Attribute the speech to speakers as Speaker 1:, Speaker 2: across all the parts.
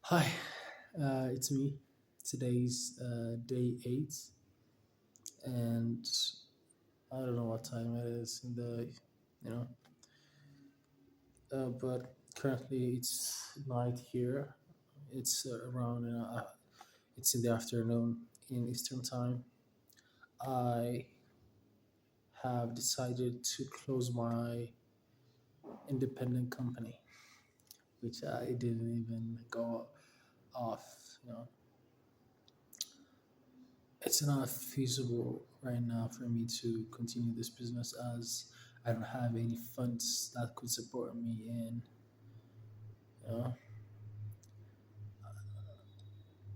Speaker 1: Hi, it's me. Today's day 8, and I don't know what time it is in the, you know, but currently it's night here. It's it's in the afternoon in Eastern time. I have decided to close my independent company, which I didn't even go off. You know, it's not feasible right now for me to continue this business as I don't have any funds that could support me in, you know,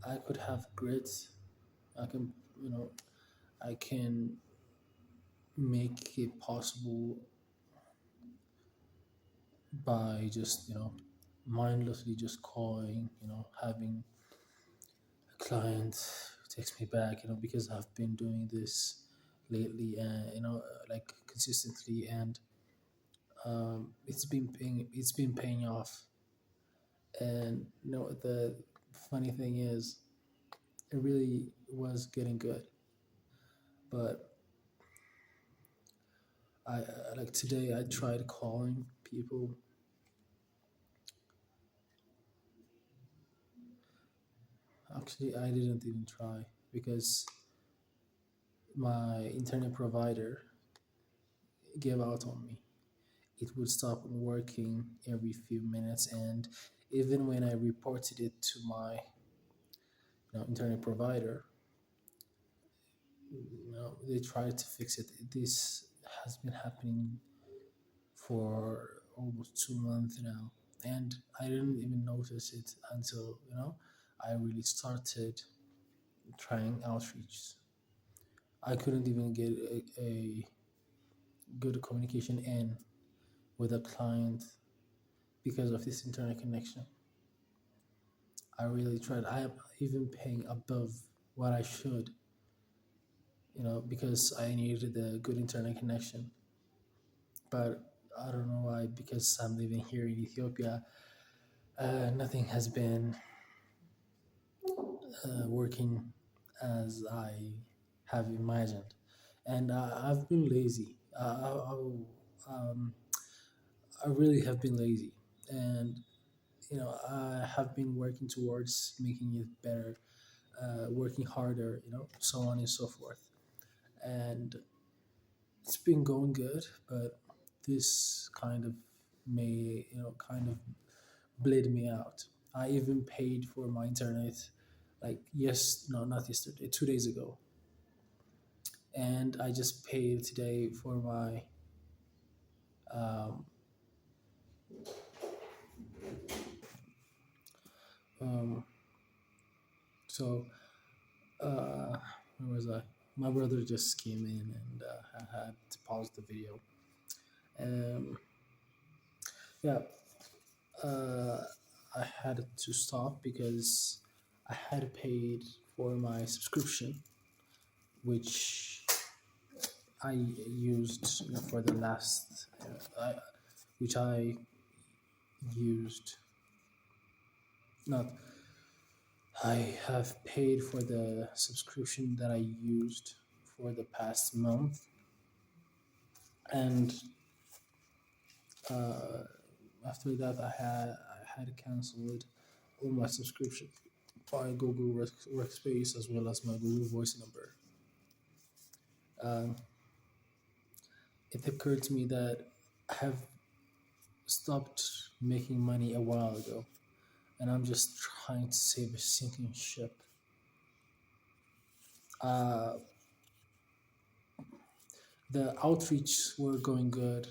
Speaker 1: I could have grit. I can, you know, I can make it possible by just, mindlessly just calling, having a client text me back, because I've been doing this lately and, like consistently, and it's been paying off. And the funny thing is, it really was getting good. But like today, I tried calling people. Actually, I didn't even try because my internet provider gave out on me. It would stop working every few minutes, and even when I reported it to my internet provider, they tried to fix it. This has been happening for almost 2 months now, and I didn't even notice it until I really started trying outreach. I couldn't even get a good communication in with a client because of this internet connection. I really tried. I am even paying above what I should, because I needed a good internet connection. But I don't know why, because I'm living here in Ethiopia, nothing has been working as I have imagined. And I've been lazy. I really have been lazy. And, I have been working towards making it better, working harder, so on and so forth. And it's been going good, but this kind of kind of bled me out. I even paid for my internet, like, yes, no, not yesterday, 2 days ago. And I just paid today for my um, um so where was I? My brother just came in, and I had to pause the video. Um, yeah, uh, I had to stop because I had paid for my subscription, which I used for the last, which I used, not, I have paid for the subscription that I used for the past month, and uh, after that, I had canceled all my subscription by Google Workspace as well as my Google Voice number. Um, it occurred to me that I have stopped making money a while ago, and I'm just trying to save a sinking ship. Uh, the outreach were going good,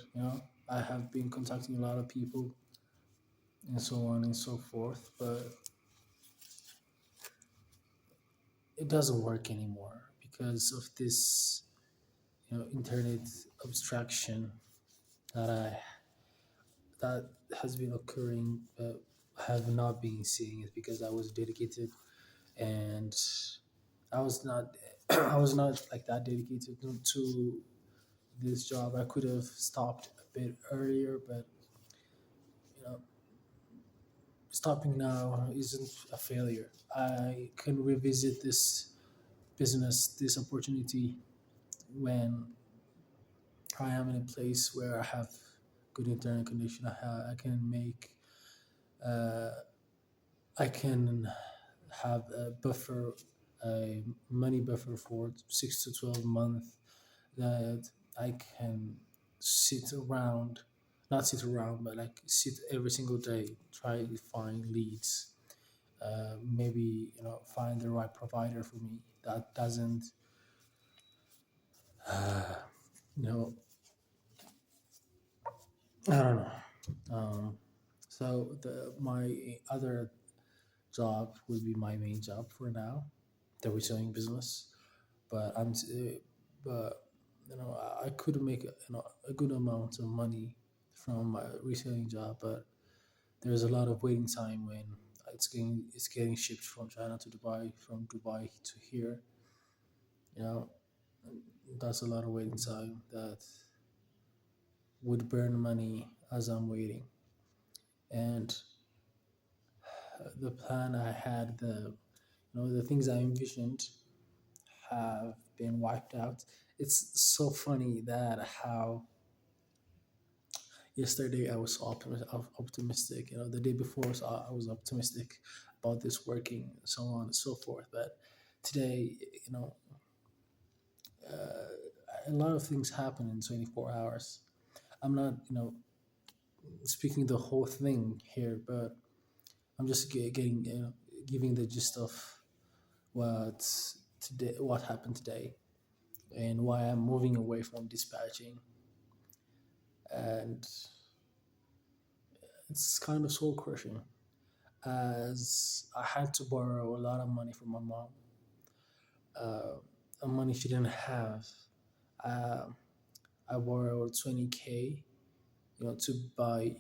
Speaker 1: I have been contacting a lot of people and so on and so forth, but it doesn't work anymore because of this, internet abstraction that I that has been occurring, but have not been seeing it because I was dedicated, and I was not I was not like that dedicated to this job. I could have stopped a bit earlier, but you know stopping now isn't a failure. I can revisit this opportunity when I am in a place where I have good internet connection. I can make uh, I can have a buffer, a money buffer for 6 to 12 months that I can sit around, not sit around, but like sit every single day, try to find leads. Maybe find the right provider for me that doesn't you know I don't know. So my other job will be my main job for now, the reselling business. But but I could make a good amount of money from my reselling job, but there's a lot of waiting time when it's getting shipped from China to Dubai, from Dubai to here. You know, that's a lot of waiting time that would burn money as I'm waiting. And the plan I had, the things I envisioned have been wiped out. It's so funny that how yesterday I was so optimistic. The day before so I was optimistic about this working, so on and so forth. But today, a lot of things happen in 24 hours. I'm not, speaking the whole thing here, but I'm just getting, giving the gist of what happened today, and why I'm moving away from dispatching. And it's kind of soul crushing, as I had to borrow a lot of money from my mom, money she didn't have. Uh, I borrowed 20K, to buy,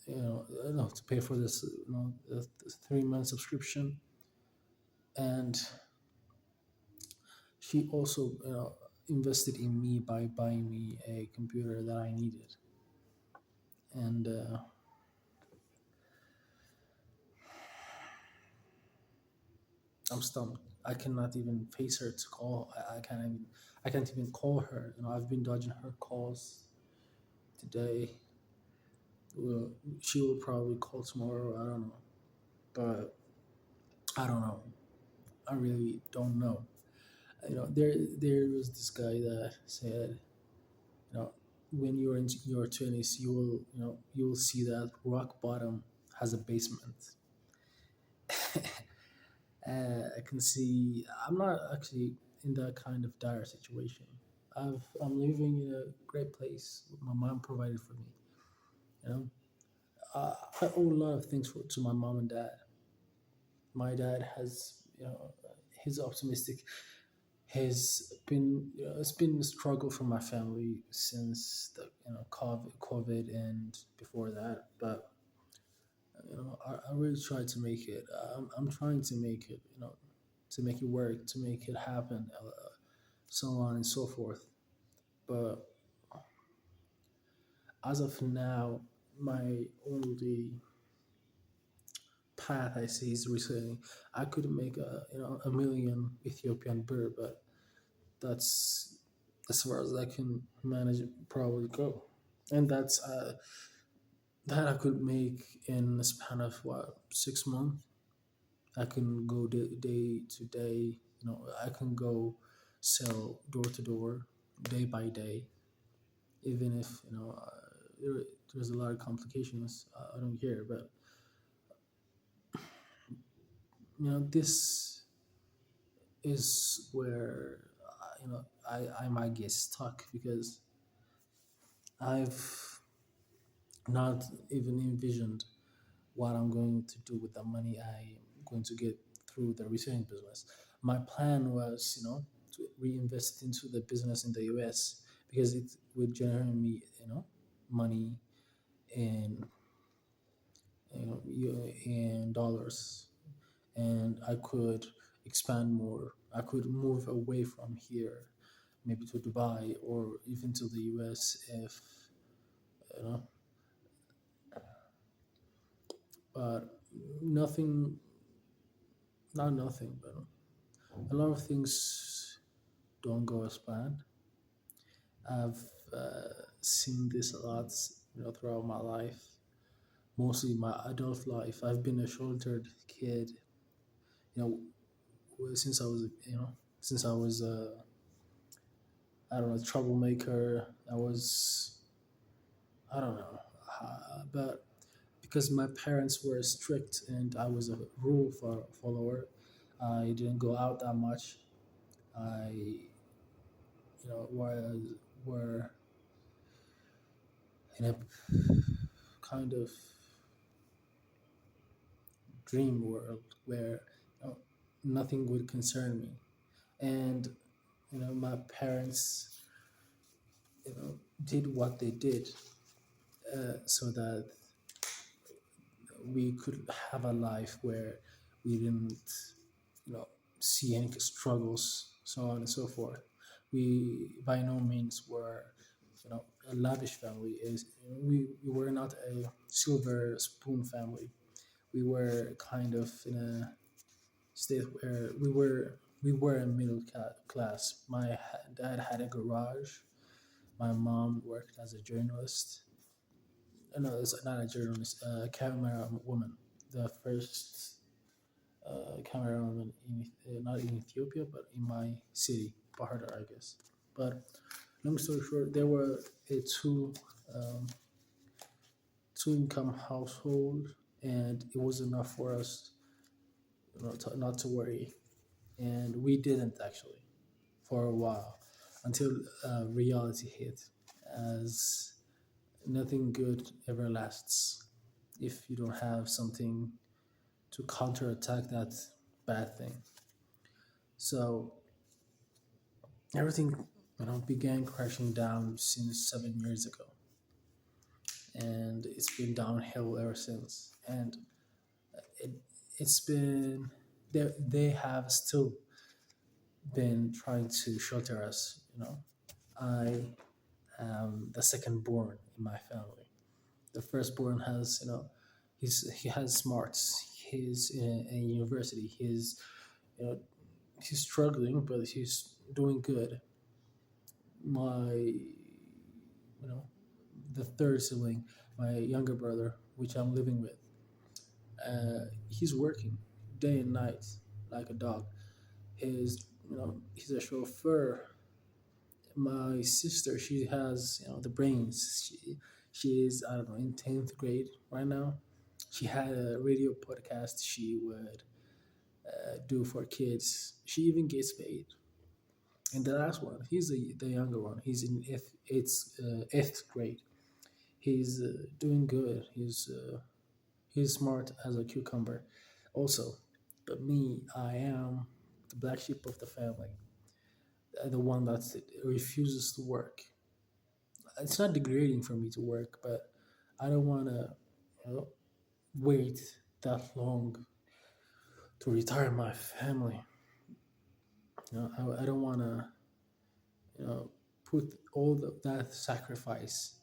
Speaker 1: no, to pay for this, the 3 month subscription. And she also, invested in me by buying me a computer that I needed. And I'm stumped. I cannot even face her to call. I can't even call her. I've been dodging her calls today. Well, she will probably call tomorrow. I don't know, but I don't know. I really don't know. There was this guy that said, you know, when you're in your 20s, you will see that rock bottom has a basement. I can see I'm not actually in that kind of dire situation. I'm living in a great place. My mom provided for me. You know, I owe a lot of things to my mom and dad. My dad has, he's optimistic. It's been a struggle for my family since the COVID and before that. But I really try to make it. I'm trying to make it. To make it work, to make it happen, so on and so forth. But as of now, my only path I see is reselling. I could make a million Ethiopian birr, but that's as far as I can manage probably go. And that I could make in a span of what, 6 months. I can go day to day. I can go sell door to door, day by day, even if there's a lot of complications. I don't care, but this is where I might get stuck, because I've not even envisioned what I'm going to do with the money I'm going to get through the reselling business. My plan was, to reinvest into the business in the US, because it would generate me, money in in dollars, and I could expand more. I could move away from here, maybe to Dubai or even to the US if you know. But nothing, not nothing, but a lot of things don't go as planned. I've seen this a lot, throughout my life, mostly my adult life. I've been a sheltered kid, you know, since I was, since I was, I don't know, troublemaker. I don't know, but because my parents were strict and I was a follower, I didn't go out that much. I, were in a kind of dream world where, nothing would concern me. And, my parents, did what they did, so that we could have a life where we didn't, you know, see any struggles, so on and so forth. We by no means were, a lavish family. Is we were not a silver spoon family. We were kind of in a state where we were a class. My dad had a garage. My mom worked as a journalist. No, it's not a journalist, a camera woman. The first camera woman not in Ethiopia, but in my city, Bahardar, I guess. But long story short, there were a um, two income household, and it was enough for us, not to worry. And we didn't actually for a while until reality hit, as nothing good ever lasts if you don't have something to counterattack that bad thing. So everything, began crashing down since 7 years ago, and it's been downhill ever since. And it, it's been they have still been trying to shelter us. I am the second born in my family. The firstborn has, he has smarts. He's in a university. You know, he's struggling, but he's doing good. My, the third sibling, my younger brother, which I'm living with, he's working day and night like a dog. He's a chauffeur. My sister, she has, the brains. She is, I don't know, in 10th grade right now. She had a radio podcast she would do for kids. She even gets paid. And the last one, he's the younger one. He's in eighth grade. He's doing good. He's smart as a cucumber. Also, but me, I am the black sheep of the family, the one that refuses to work. It's not degrading for me to work, but I don't want to, you know, wait that long to retire my family. I don't want to, put that sacrifice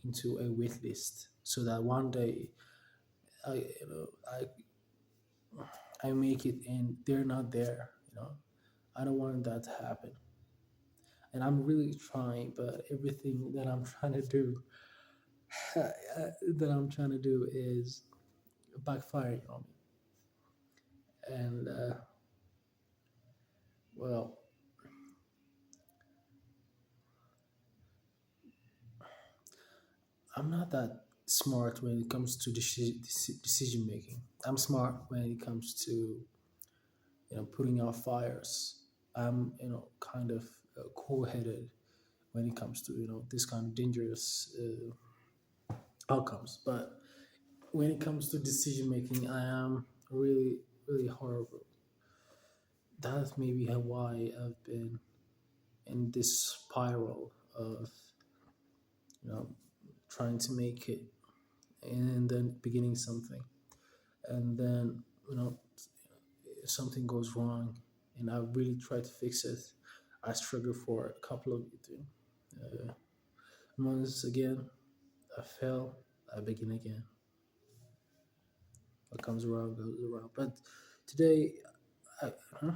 Speaker 1: into a wait list so that one day I, you know, I make it and they're not there. I don't want that to happen, and I'm really trying, but everything that I'm trying to do, is backfiring on me. And well, I'm not that smart when it comes to decision making. I'm smart when it comes to, putting out fires. I'm, kind of cool headed when it comes to, this kind of dangerous outcomes. But when it comes to decision making, I am really, really horrible. That's maybe why I've been in this spiral of, you know trying to make it, and then beginning something, and then, something goes wrong, and I really try to fix it. I struggle for a couple of uh, months. Again, I fail, I begin again. What comes around goes around. But today, I, huh?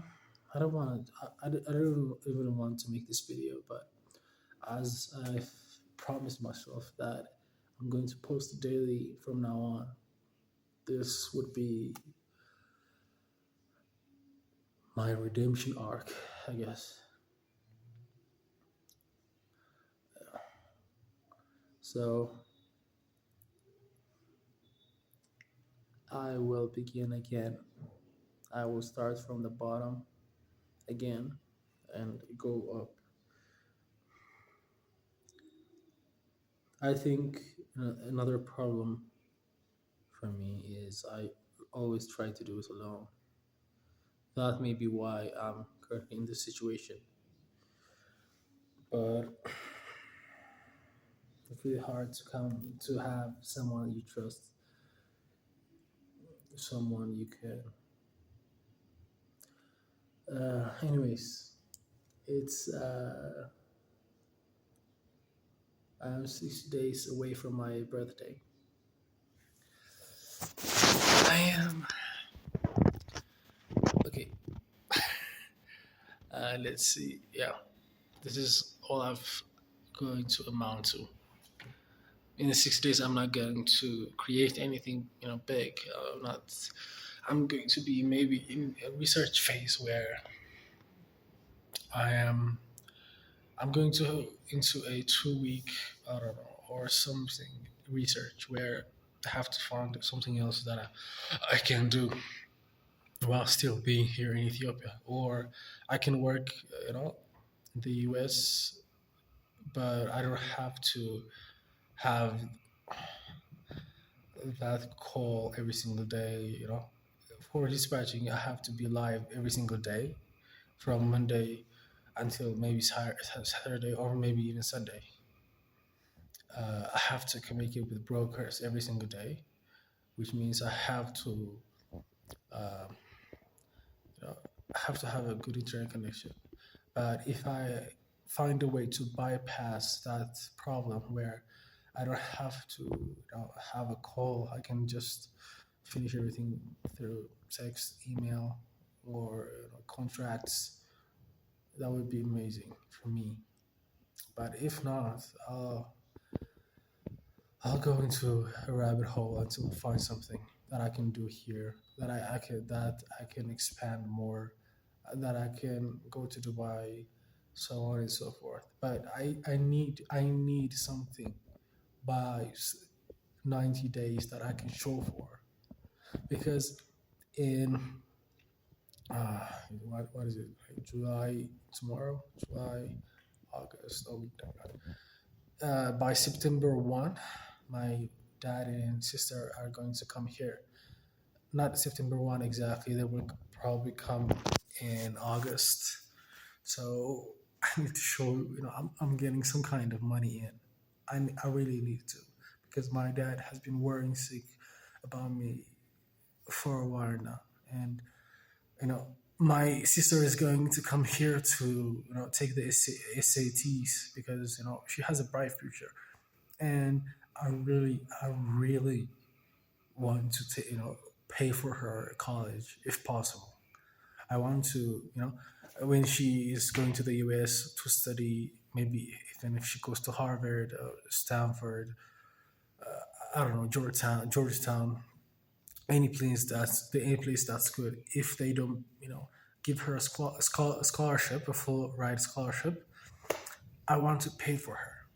Speaker 1: I don't want to. I don't even want to make this video. But as I've promised myself that I'm going to post daily from now on, this would be my redemption arc, I guess. So I will begin again. I will start from the bottom again and go up. I think another problem for me is I always try to do it alone. That may be why I'm currently in this situation. But it's really hard to come to have someone you trust, someone you can. Anyways, it's I'm 6 days away from my birthday. I am okay. Let's see. Yeah, this is all I've going to amount to. In the 6 days, I'm not going to create anything, big. Not. I'm going to be maybe in a research phase where I am. I'm going to into a 2 week, I don't know, or something research where I have to find something else that I can do while still being here in Ethiopia, or I can work, in the U.S., but I don't have to have that call every single day. For dispatching, I have to be live every single day from Monday until maybe Saturday or maybe even Sunday. I have to communicate with brokers every single day, which means I have to, uh, I have to have a good internet connection. But if I find a way to bypass that problem where I don't have to, have a call, I can just finish everything through text, email, or contracts. That would be amazing for me. But if not, I'll go into a rabbit hole until I find something that I can do here, that I can expand more, that I can go to Dubai, so on and so forth. But I need something by 90 days that I can show for, because in what is it, like July, tomorrow, July, August, oh, by September 1, my dad and sister are going to come here. Not September 1 exactly, they will probably come in August. So I need to show, I'm getting some kind of money in. I really need to, because my dad has been worrying sick about me for a while now. And, my sister is going to come here to, take the SATs, because, she has a bright future. And I really want to pay for her college if possible. I want to, when she is going to the US to study, maybe even if she goes to Harvard, Stanford, I don't know, Georgetown, any place that's good. If they don't, give her a scholarship, a full ride scholarship, I want to pay for her,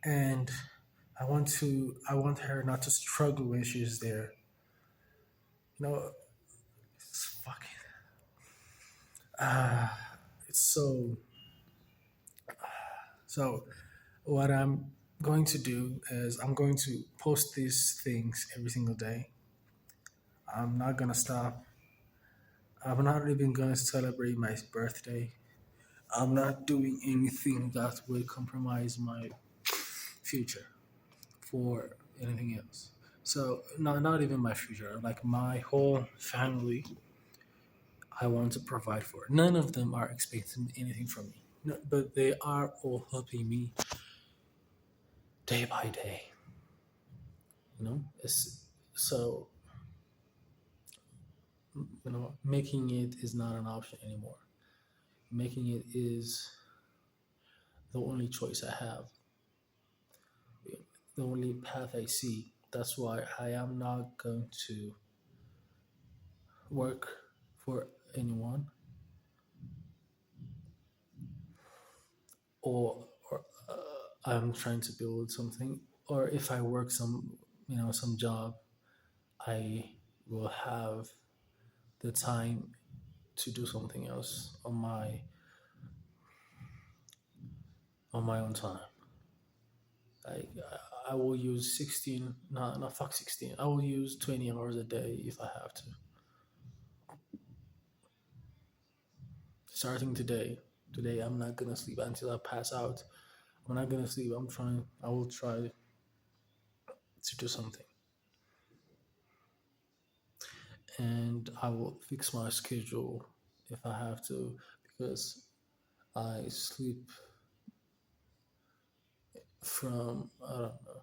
Speaker 1: and I want her not to struggle when she's there. You know, it's fucking. It's so. What I'm going to do is I'm going to post these things every single day. I'm not gonna stop. I'm not even gonna celebrate my birthday. I'm not doing anything that will compromise my future for anything else. So not even my future, like my whole family, I want to provide for. None of them are expecting anything from me, no, but they are all helping me day by day. So making it is not an option anymore. Making it is the only choice I have, the only path I see. That's why I am not going to work for anyone, or I'm trying to build something, or if I work some job, I will have the time to do something else on my own time. I I will use 16, not fuck 16. I will use 20 hours a day if I have to. Starting today I'm not gonna sleep until I pass out. I'm not gonna sleep. I will try to do something, and I will fix my schedule if I have to, because I sleep from I don't know,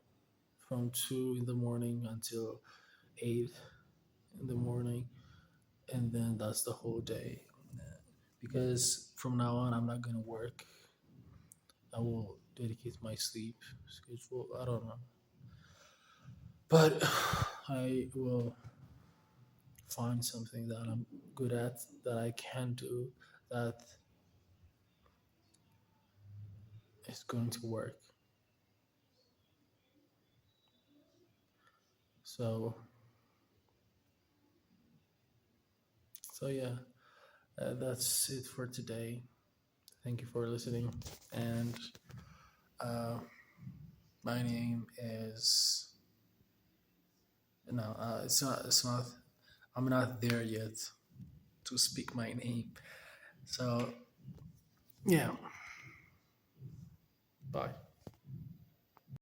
Speaker 1: from 2 in the morning until 8 in the morning, and then that's the whole day. Because from now on, I'm not gonna work. I will dedicate my sleep schedule. I don't know, but I will find something that I'm good at, that I can do, that is going to work. So yeah, that's it for today. Thank you for listening, and uh, my name is no, it's not. I'm not there yet to speak my name. So yeah, bye.